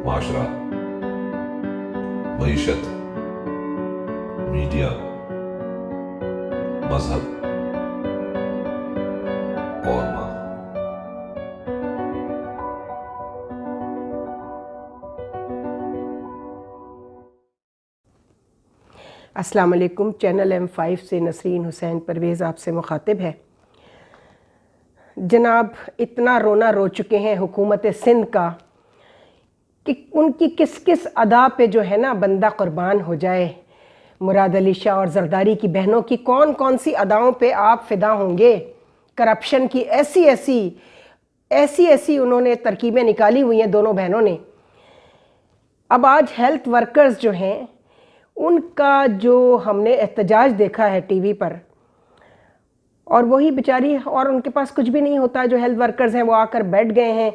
معاشرہ، معیشت، میڈیا، مذہب اور ماں۔ السلام علیکم، چینل M5 سے نسرین حسین پرویز آپ سے مخاطب ہے۔ جناب، اتنا رونا رو چکے ہیں حکومت سندھ کا کہ ان کی کس کس ادا پہ جو ہے نا بندہ قربان ہو جائے۔ مراد علی شاہ اور زرداری کی بہنوں کی کون کون سی اداؤں پہ آپ فدا ہوں گے؟ کرپشن کی ایسی انہوں نے ترکیبیں نکالی ہوئی ہیں دونوں بہنوں نے۔ اب آج ہیلتھ ورکرز جو ہیں ان کا جو ہم نے احتجاج دیکھا ہے ٹی وی پر، اور وہی بیچاری اور ان کے پاس کچھ بھی نہیں ہوتا، جو ہیلتھ ورکرز ہیں وہ آ کر بیٹھ گئے ہیں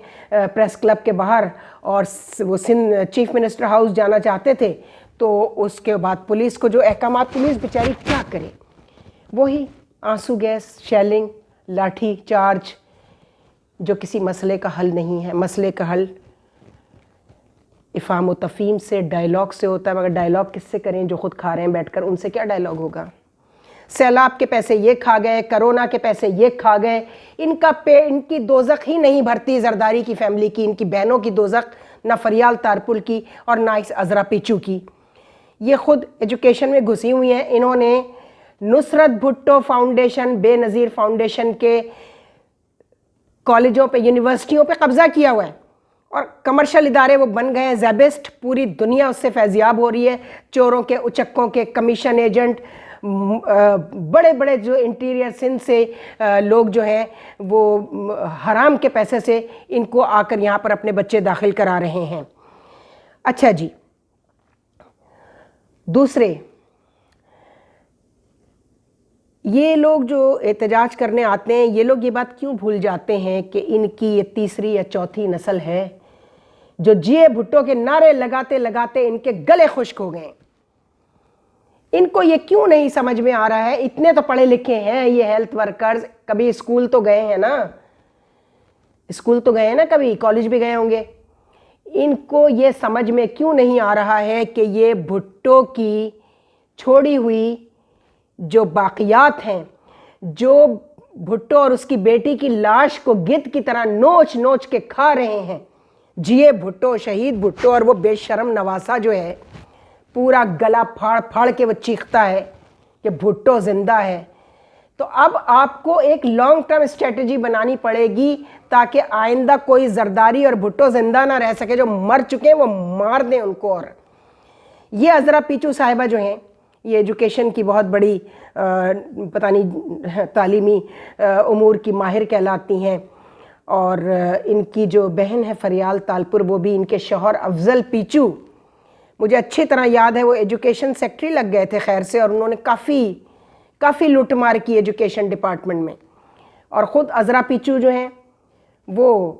پریس کلب کے باہر، اور وہ سندھ چیف منسٹر ہاؤس جانا چاہتے تھے، تو اس کے بعد پولیس کو جو احکامات، پولیس بیچاری کیا کرے؟ وہی آنسو گیس، شیلنگ، لاٹھی چارج، جو کسی مسئلے کا حل نہیں ہے۔ مسئلے کا حل افہام و تفہیم سے، ڈائیلاگ سے ہوتا ہے، مگر ڈائیلاگ کس سے کریں جو خود کھا رہے ہیں بیٹھ کر؟ ان سے کیا ڈائیلاگ ہوگا؟ سیلاب کے پیسے یہ کھا گئے، کرونا کے پیسے یہ کھا گئے، ان کی دوزخ ہی نہیں بھرتی زرداری کی فیملی کی، ان کی بہنوں کی دوزخ نہ فریال تارپل کی اور نہ اس عذرا پیچو کی۔ یہ خود ایجوکیشن میں گھسی ہوئی ہیں۔ انہوں نے نصرت بھٹو فاؤنڈیشن، بے نظیر فاؤنڈیشن کے کالجوں پہ، یونیورسٹیوں پہ قبضہ کیا ہوا ہے، اور کمرشل ادارے وہ بن گئے ہیں زیبسٹ، پوری دنیا اس سے فیضیاب ہو رہی ہے۔ چوروں کے، اچکوں کے، کمیشن ایجنٹ، بڑے بڑے جو انٹیریئر سندھ سے لوگ جو ہیں وہ حرام کے پیسے سے ان کو آ کر یہاں پر اپنے بچے داخل کرا رہے ہیں۔ اچھا جی، دوسرے یہ لوگ جو احتجاج کرنے آتے ہیں، یہ لوگ یہ بات کیوں بھول جاتے ہیں کہ ان کی یہ تیسری یا چوتھی نسل ہے جو جیے بھٹو کے نعرے لگاتے لگاتے ان کے گلے خشک ہو گئے۔ ان کو یہ کیوں نہیں سمجھ میں آ رہا ہے؟ اتنے تو پڑھے لکھے ہیں یہ ہیلتھ ورکرز، کبھی اسکول تو گئے ہیں نا، کبھی کالج بھی گئے ہوں گے۔ ان کو یہ سمجھ میں کیوں نہیں آ رہا ہے کہ یہ بھٹو کی چھوڑی ہوئی جو باقیات ہیں، جو بھٹو اور اس کی بیٹی کی لاش کو گدھ کی طرح نوچ نوچ کے کھا رہے ہیں، جیے بھٹو، شہید بھٹو، اور وہ بے شرم نواسا جو ہے پورا گلا پھاڑ پھاڑ کے وہ چیختا ہے کہ بھٹو زندہ ہے۔ تو اب آپ کو ایک لانگ ٹرم اسٹریٹجی بنانی پڑے گی تاکہ آئندہ کوئی زرداری اور بھٹو زندہ نہ رہ سکے۔ جو مر چکے ہیں وہ مار دیں ان کو۔ اور یہ عذرا پیچو صاحبہ جو ہیں، یہ ایجوکیشن کی بہت بڑی پتہ نہیں تعلیمی امور کی ماہر کہلاتی ہیں، اور ان کی جو بہن ہے فریال تالپور، وہ بھی ان کے شوہر افضل پیچو، مجھے اچھی طرح یاد ہے وہ ایجوکیشن سیکٹری لگ گئے تھے خیر سے، اور انہوں نے کافی لوٹ مار کی ایجوکیشن ڈپارٹمنٹ میں۔ اور خود عذرا پیچو جو ہیں وہ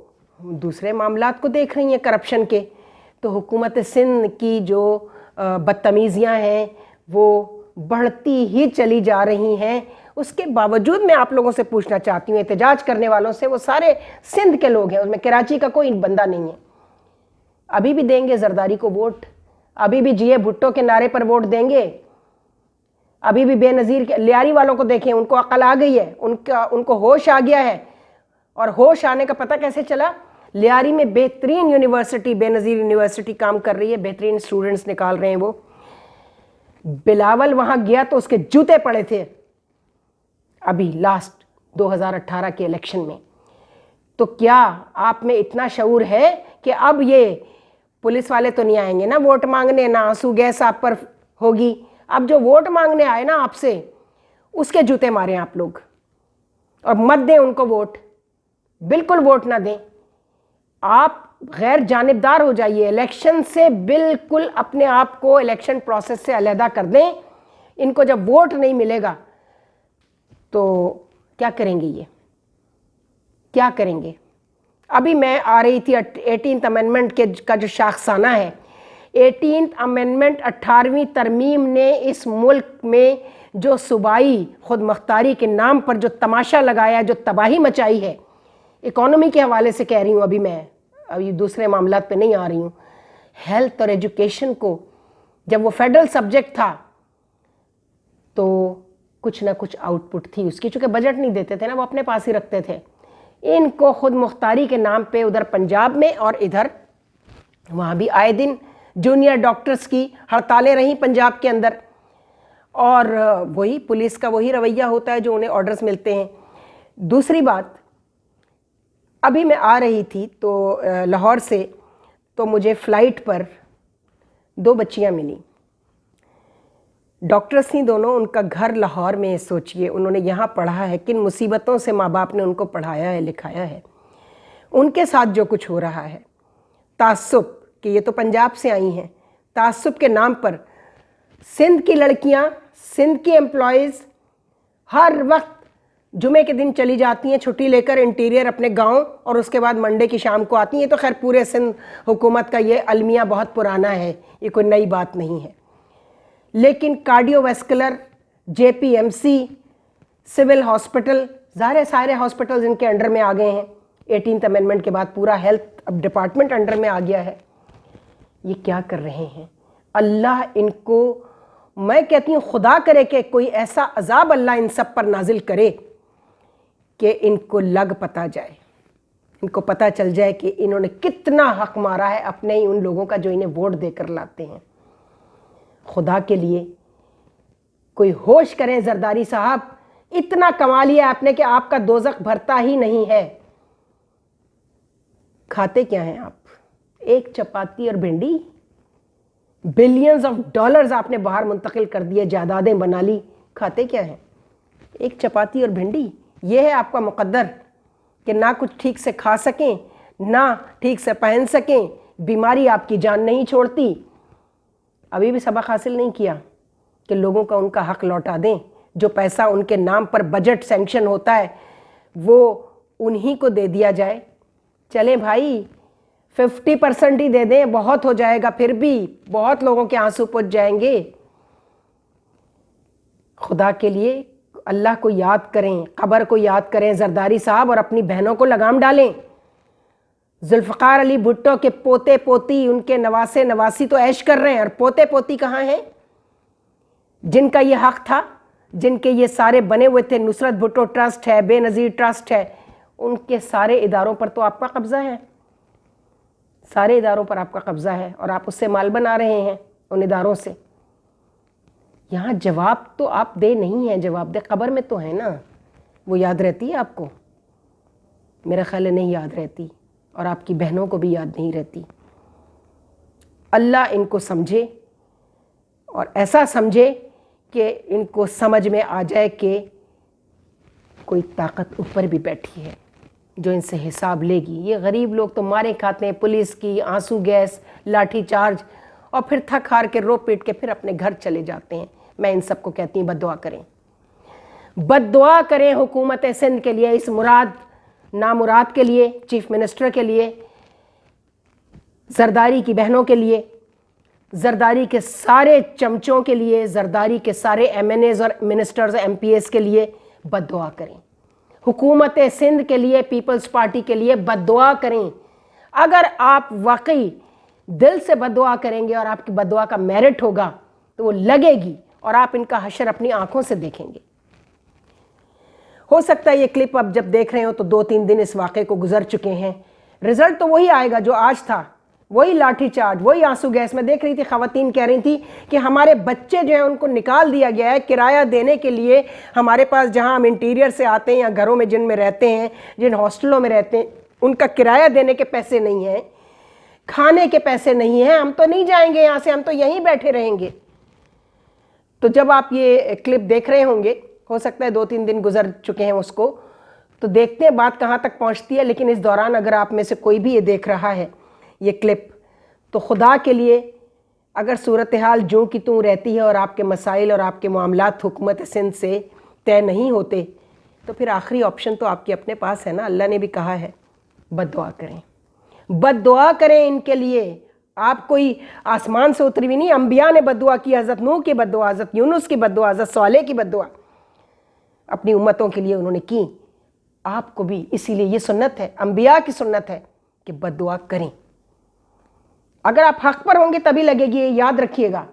دوسرے معاملات کو دیکھ رہی ہیں کرپشن کے۔ تو حکومت سندھ کی جو بدتمیزیاں ہیں وہ بڑھتی ہی چلی جا رہی ہیں۔ اس کے باوجود میں آپ لوگوں سے پوچھنا چاہتی ہوں، احتجاج کرنے والوں سے، وہ سارے سندھ کے لوگ ہیں، اس میں کراچی کا کوئی بندہ نہیں ہے۔ ابھی بھی دیں گے زرداری کو ووٹ؟ ابھی بھی جیے بھٹو کے نعرے پر ووٹ دیں گے؟ ابھی بھی بے نظیر کے لیاری والوں کو دیکھیں، ان کو عقل آ گئی ہے، ان کو ہوش آ گیا ہے۔ اور ہوش آنے کا پتہ کیسے چلا؟ لیاری میں بہترین یونیورسٹی، بے نظیر یونیورسٹی کام کر رہی ہے، بہترین اسٹوڈنٹس نکال رہے ہیں وہ۔ بلاول وہاں گیا تو اس کے جوتے پڑے تھے ابھی لاسٹ 2018 کے الیکشن میں۔ تو کیا آپ میں اتنا شعور ہے کہ اب یہ پولیس والے تو نہیں آئیں گے نا ووٹ مانگنے، نہ آنسو گیس آپ پر ہوگی؟ اب جو ووٹ مانگنے آئے نا آپ سے، اس کے جوتے ماریں آپ لوگ، اور مت دیں ان کو ووٹ، بالکل ووٹ نہ دیں۔ آپ غیر جانبدار ہو جائیے، الیکشن سے بالکل اپنے آپ کو الیکشن پروسیس سے علیحدہ کر دیں۔ ان کو جب ووٹ نہیں ملے گا تو کیا کریں گے؟ یہ کیا کریں گے؟ ابھی میں آ رہی تھی 18th امینڈمنٹ کا جو شاخسانہ ہے، 18th امینڈمنٹ 18ویں ترمیم نے اس ملک میں جو صوبائی خود مختاری کے نام پر جو تماشا لگایا، جو تباہی مچائی ہے، اکانومی کے حوالے سے کہہ رہی ہوں، ابھی دوسرے معاملات پہ نہیں آ رہی ہوں، हेल्थ और एजुकेशन को, जब वो फेडरल सब्जेक्ट था तो कुछ ना कुछ आउटपुट थी उसकी, चूँकि बजट नहीं देते थे ना, वो अपने पास ही रखते थे। इनको खुद मुख्तारी के नाम पे उधर पंजाब में और इधर वहाँ भी आए दिन जूनियर डॉक्टर्स की हड़तालें रहीं पंजाब के अंदर, और वही पुलिस का वही रवैया होता है जो उन्हें ऑर्डर्स मिलते हैं। दूसरी बात, अभी मैं आ रही थी तो लाहौर से, तो मुझे फ़्लाइट पर 2 बच्चियाँ मिली, डॉक्टर्स थी दोनों, उनका घर लाहौर में। सोचिए उन्होंने यहाँ पढ़ा है, किन मुसीबतों से माँ बाप ने उनको पढ़ाया है लिखाया है। उनके साथ जो कुछ हो रहा है, तासुब कि ये तो पंजाब से आई हैं, तासुब के नाम पर सिंध की लड़कियाँ, सिंध की एम्प्लॉयज़ हर वक्त जुमे के दिन चली जाती हैं छुट्टी लेकर इंटीरियर अपने गांव, और उसके बाद मंडे की शाम को आती हैं। तो खैर पूरे सिंध हुकूमत का ये अलमिया बहुत पुराना है, ये कोई नई बात नहीं है। लेकिन कार्डियोवैस्कुलर, JPMC, सिविल हॉस्पिटल, सारे हॉस्पिटल्स इनके अंडर में आ गए हैं। 18th अमेंडमेंट के बाद पूरा हेल्थ अब डिपार्टमेंट अंडर में आ गया है। ये क्या कर रहे हैं? अल्लाह इनको, मैं कहती हूँ खुदा करे कि कोई ऐसा अजाब अल्लाह इन सब पर नाजिल करे कि इनको लग पता जाए, इनको पता चल जाए कि इन्होंने कितना हक मारा है अपने ही उन लोगों का जो इन्हें वोट देकर लाते हैं। खुदा के लिए कोई होश करें जरदारी साहब, इतना कमा लिया आपने कि आपका दोज़ख भरता ही नहीं है। खाते क्या हैं आप? एक चपाती और भिंडी। बिलियंस ऑफ डॉलर्स आपने बाहर मुंतकिल कर दिए, जायदादें बना ली, खाते क्या हैं? एक चपाती और भिंडी। ये है आपका मुकद्दर कि ना कुछ ठीक से खा सकें, ना ठीक से पहन सकें, बीमारी आपकी जान नहीं छोड़ती। अभी भी सबक हासिल नहीं किया कि लोगों का उनका हक लौटा दें। जो पैसा उनके नाम पर बजट सैंक्शन होता है वो उन्हीं को दे दिया जाए। चलें भाई 50% ही दे दें, बहुत हो जाएगा, फिर भी बहुत लोगों के आंसू पोंछ जाएंगे। खुदा के लिए अल्लाह को याद करें, कब्र को याद करें जरदारी साहब, और अपनी बहनों को लगाम डालें। जुल्फ़िकार अली भुट्टो के पोते पोती, उनके नवासे नवासी तो ऐश कर रहे हैं, और पोते पोती कहाँ हैं जिनका ये हक था, जिनके ये सारे बने हुए थे? नुसरत भुट्टो ट्रस्ट है, बेनज़ीर ट्रस्ट है, उनके सारे इदारों पर तो आपका कब्ज़ा है, सारे इदारों पर आपका कब्ज़ा है, और आप उससे माल बना रहे हैं उन इदारों से। यहाँ जवाब तो आप दे नहीं हैं, जवाब दे कब्र में तो है ना। वो याद रहती है आपको? मेरा ख्याल है नहीं याद रहती, और आपकी बहनों को भी याद नहीं रहती। अल्लाह इनको समझे, और ऐसा समझे कि इनको समझ में आ जाए कि कोई ताकत ऊपर भी बैठी है जो इनसे हिसाब लेगी। ये गरीब लोग तो मारे खाते हैं, पुलिस की आंसू गैस, लाठी चार्ज, और फिर थक हार के रो पीट के फिर अपने घर चले जाते हैं। मैं इन सबको कहती हूँ बद्दुआ करें, बद्दुआ करें हुकूमत सिंध के लिए, इस मुराद नामुराद के लिए, चीफ मिनिस्टर के लिए, जरदारी की बहनों के लिए, जरदारी के सारे चमचों के लिए, जरदारी के सारे MNAs और मिनिस्टर्स MPs के लिए बद्दुआ करें। हुकूमत सिंध के लिए, पीपल्स पार्टी के लिए बद्दुआ करें। अगर आप वाकई दिल से बद्दुआ करेंगे और आपकी बद्दुआ का मेरिट होगा तो वो लगेगी, और आप इनका हशर अपनी आंखों से देखेंगे। हो सकता है ये क्लिप अब जब देख रहे हो तो 2-3 दिन इस वाक़े को गुजर चुके हैं, रिजल्ट तो वही आएगा जो आज था, वही लाठी चार्ज, वही आंसू गैस। मैं देख रही थी ख़वातीन कह रही थी कि हमारे बच्चे जो हैं उनको निकाल दिया गया है किराया देने के लिए। हमारे पास जहां हम इंटीरियर से आते हैं या घरों में जिनमें रहते हैं, जिन हॉस्टलों में रहते हैं, उनका किराया देने के पैसे नहीं हैं, खाने के पैसे नहीं हैं, हम तो नहीं जाएंगे यहाँ से, हम तो यहीं बैठे रहेंगे। तो जब आप ये क्लिप देख रहे होंगे, हो सकता है 2-3 दिन गुजर चुके हैं उसको, तो देखते हैं बात कहाँ तक पहुँचती है। लेकिन इस दौरान अगर आप में से कोई भी ये देख रहा है ये क्लिप, तो खुदा के लिए अगर सूरत हाल जो कि तू रहती है और आपके मसाइल और आपके मामलात हुकूमत सिंध से तय नहीं होते, तो फिर आखिरी ऑप्शन तो आपके अपने पास है ना। अल्लाह ने भी कहा है बद्दुआ करें, बद्दुआ करें इनके लिए। आप कोई आसमान से उतरी हुई नहीं, अंबिया ने बद्दुआ की, हज़रत नूह की बद्दुआ, हज़रत यूनुस की बद्दुआ, हज़रत सालेह की बद्दुआ अपनी उम्मतों के लिए उन्होंने की। आपको भी इसीलिए ये सुन्नत है, अंबिया की सुन्नत है कि बद्दुआ करें। اگر آپ حق پر ہوں گے تبھی لگے گی. یہ یاد رکھیے گا,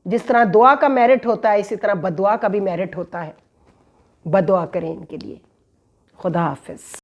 جس طرح دعا کا میرٹ ہوتا ہے اسی طرح بددعا کا بھی میرٹ ہوتا ہے. بددعا کریں ان کے لیے. خدا حافظ.